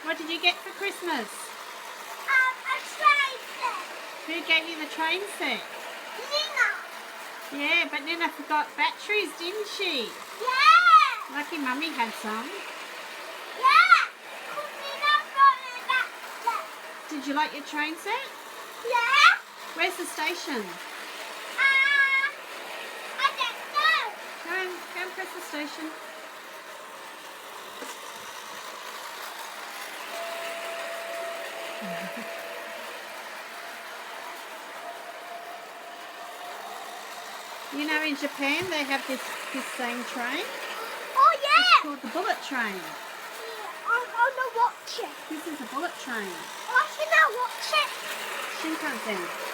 What did you get for Christmas? A train set. Who gave you the train set? Nina. Yeah, but Nina forgot batteries, didn't she? Yeah. Lucky Mummy had some. Yeah. 'Cause Nina got me that set. Did you like your train set? Yeah. Where's the station? I don't know. Go and press the station. You know, in Japan they have this same train. Oh It's yeah. called the bullet train. Yeah, I'm gonna watch it. This is a bullet train. I can now watch it. Shinkansen.